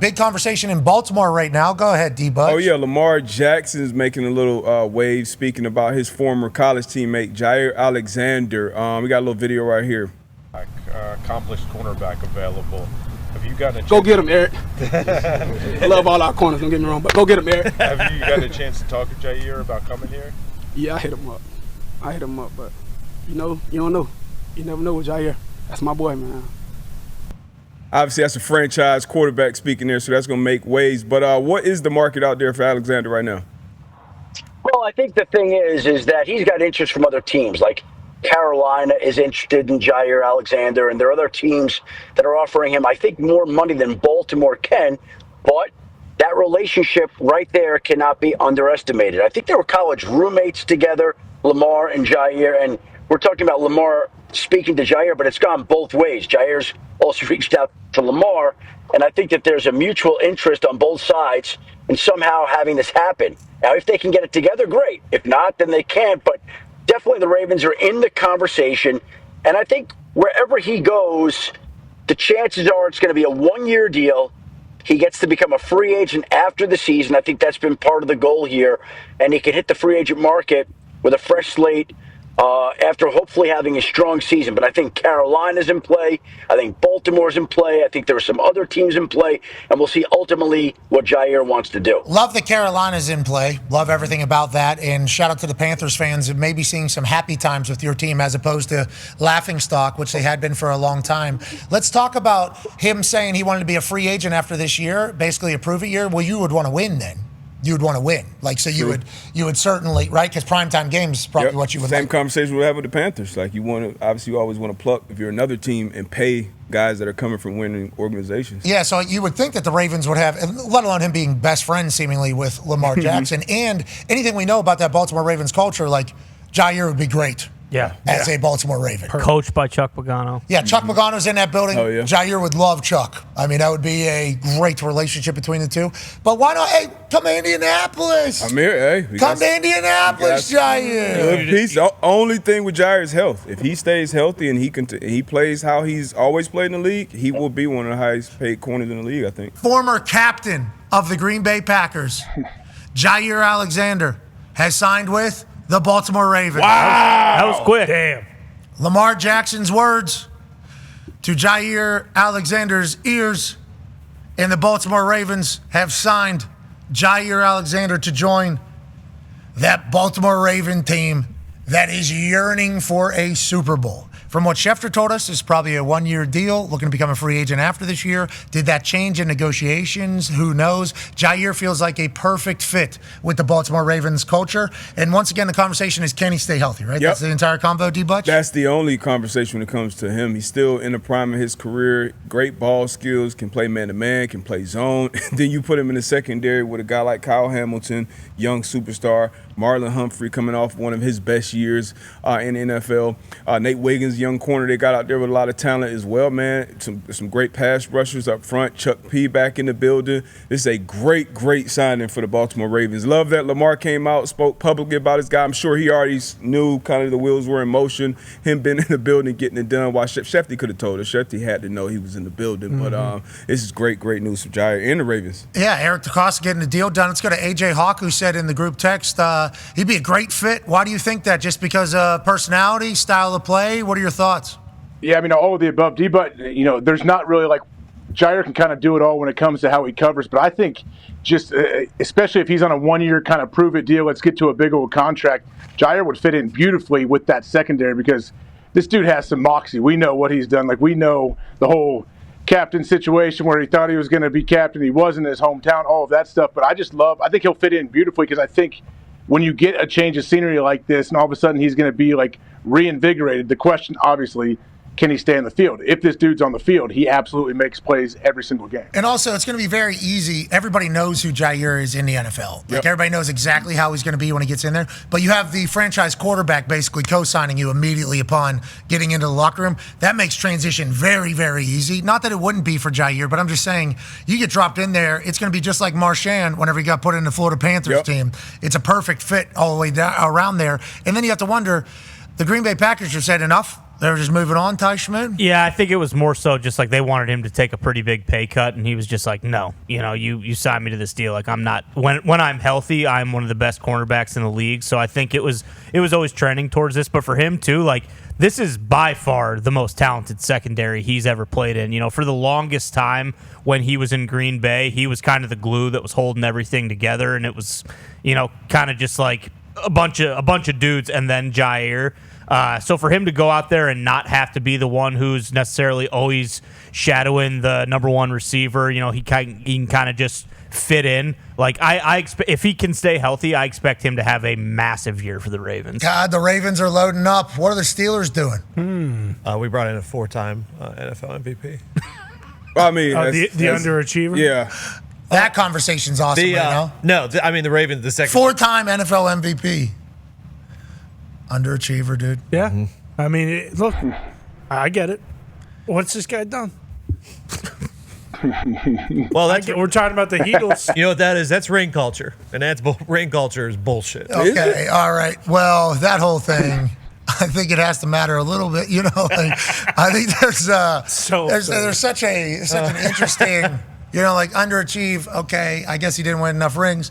Big conversation in Baltimore right now. Go ahead, D-Bud. Oh, yeah, Lamar Jackson is making a little wave speaking about his former college teammate, Jaire Alexander. We got a little video right here. Accomplished cornerback available. Have you gotten a chance? Go get him, Eric. I love all our corners, don't get me wrong, but go get him, Eric. Have you gotten a chance to talk to Jaire about coming here? Yeah, I hit him up, but you don't know. You never know with Jaire. That's my boy, man. Obviously, that's a franchise quarterback speaking there, so that's going to make waves. But what is the market out there for Alexander right now? Well, I think the thing is that he's got interest from other teams. Like Carolina is interested in Jaire Alexander, and there are other teams that are offering him, I think, more money than Baltimore can. But that relationship right there cannot be underestimated. I think they were college roommates together, Lamar and Jaire, and we're talking about Lamar speaking to Jaire, but it's gone both ways. Jaire's also reached out to Lamar, and I think that there's a mutual interest on both sides in somehow having this happen. Now, if they can get it together, great. If not, then they can't, but definitely the Ravens are in the conversation, and I think wherever he goes, the chances are it's going to be a one-year deal. He gets to become a free agent after the season. I think that's been part of the goal here, and he can hit the free agent market with a fresh slate after hopefully having a strong season. But I think Carolina's in play. I think Baltimore's in play. I think there are some other teams in play. And we'll see ultimately what Jaire wants to do. Love that Carolina's in play. Love everything about that. And shout out to the Panthers fans and maybe seeing some happy times with your team as opposed to laughingstock, which they had been for a long time. Let's talk about him saying he wanted to be a free agent after this year, basically a prove-it year. Well, you would want to win then. You would want to win. So you would certainly, right? Because primetime games is probably what you would Same like. conversation we have with the Panthers. Like you always want to pluck if you're another team and pay guys that are coming from winning organizations. Yeah, so you would think that the Ravens would have, let alone him being best friends seemingly with Lamar Jackson, and anything we know about that Baltimore Ravens culture, like Jaire would be great. Yeah. As a Baltimore Raven. Coached by Chuck Pagano. Yeah, Chuck Pagano's in that building. Oh, yeah. Jaire would love Chuck. I mean, that would be a great relationship between the two. But why not, hey, come to Indianapolis. I'm here, hey. Come to Indianapolis, Jaire. Good piece. The only thing with Jaire is health. If he stays healthy and he plays how he's always played in the league, he will be one of the highest paid corners in the league, I think. Former captain of the Green Bay Packers, Jaire Alexander, has signed with the Baltimore Ravens. Wow. That was quick. Damn. Lamar Jackson's words to Jaire Alexander's ears, and the Baltimore Ravens have signed Jaire Alexander to join that Baltimore Raven team that is yearning for a Super Bowl. From what Schefter told us, it's probably a one-year deal, looking to become a free agent after this year. Did that change in negotiations? Who knows? Jaire feels like a perfect fit with the Baltimore Ravens culture. And once again, the conversation is, can he stay healthy, right? Yep. That's the entire combo, D-Butch? That's the only conversation when it comes to him. He's still in the prime of his career. Great ball skills, can play man-to-man, can play zone. Then you put him in the secondary with a guy like Kyle Hamilton, young superstar. Marlon Humphrey coming off one of his best years in the NFL. Nate Wiggins, young corner they got out there with a lot of talent as well, man. Some great pass rushers up front. Chuck P back in the building. This is a great signing for the Baltimore Ravens. Love that Lamar came out, spoke publicly about his guy. I'm sure he already knew kind of the wheels were in motion. Him being in the building, getting it done. While Shefty could have told us. Shefty had to know he was in the building. Mm-hmm. But this is great news for Jaire and the Ravens. Yeah, Eric DeCosta getting the deal done. Let's go to AJ Hawk, who said in the group text, he'd be a great fit. Why do you think that? Just because of personality, style of play? What are your thoughts? Yeah, I mean, all of the above, D, but, there's not really like Jaire can kind of do it all when it comes to how he covers. But I think just, especially if he's on a one-year kind of prove-it deal, let's get to a big old contract, Jaire would fit in beautifully with that secondary because this dude has some moxie. We know what he's done. Like, we know the whole captain situation where he thought he was going to be captain. He wasn't in his hometown, all of that stuff. But I think he'll fit in beautifully because I think when you get a change of scenery like this and all of a sudden he's going to be like reinvigorated, the question obviously, can he stay on the field? If this dude's on the field, he absolutely makes plays every single game. And also, it's going to be very easy. Everybody knows who Jaire is in the NFL. Like, everybody knows exactly how he's going to be when he gets in there. But you have the franchise quarterback basically co-signing you immediately upon getting into the locker room. That makes transition very, very easy. Not that it wouldn't be for Jaire, but I'm just saying, you get dropped in there, it's going to be just like Marchand whenever he got put in the Florida Panthers team. It's a perfect fit all the way down, around there. And then you have to wonder, the Green Bay Packers just said enough. They were just moving on, Ty Schmidt? Yeah, I think it was more so just like they wanted him to take a pretty big pay cut, and he was just like, no, you signed me to this deal. Like, I'm not when I'm healthy, I'm one of the best cornerbacks in the league. So I think it was always trending towards this. But for him too, like, this is by far the most talented secondary he's ever played in. For the longest time when he was in Green Bay, he was kind of the glue that was holding everything together, and it was, kind of just like a bunch of dudes and then Jaire. So for him to go out there and not have to be the one who's necessarily always shadowing the number one receiver, he can kind of just fit in. Like, I expect if he can stay healthy, I expect him to have a massive year for the Ravens. God, the Ravens are loading up. What are the Steelers doing? We brought in a 4-time NFL MVP. Well, I mean, the underachiever. Yeah. That conversation's awesome right now. No, the Ravens, the second. 4-time NFL MVP. Underachiever, dude. Yeah. Mm-hmm. I mean, look, I get it. What's this guy done? Well, we're talking about the Eagles. You know what that is? That's ring culture, and ring culture is bullshit. Okay, all right. Well, that whole thing, I think it has to matter a little bit. I think there's such an interesting, like underachieve. Okay, I guess he didn't win enough rings.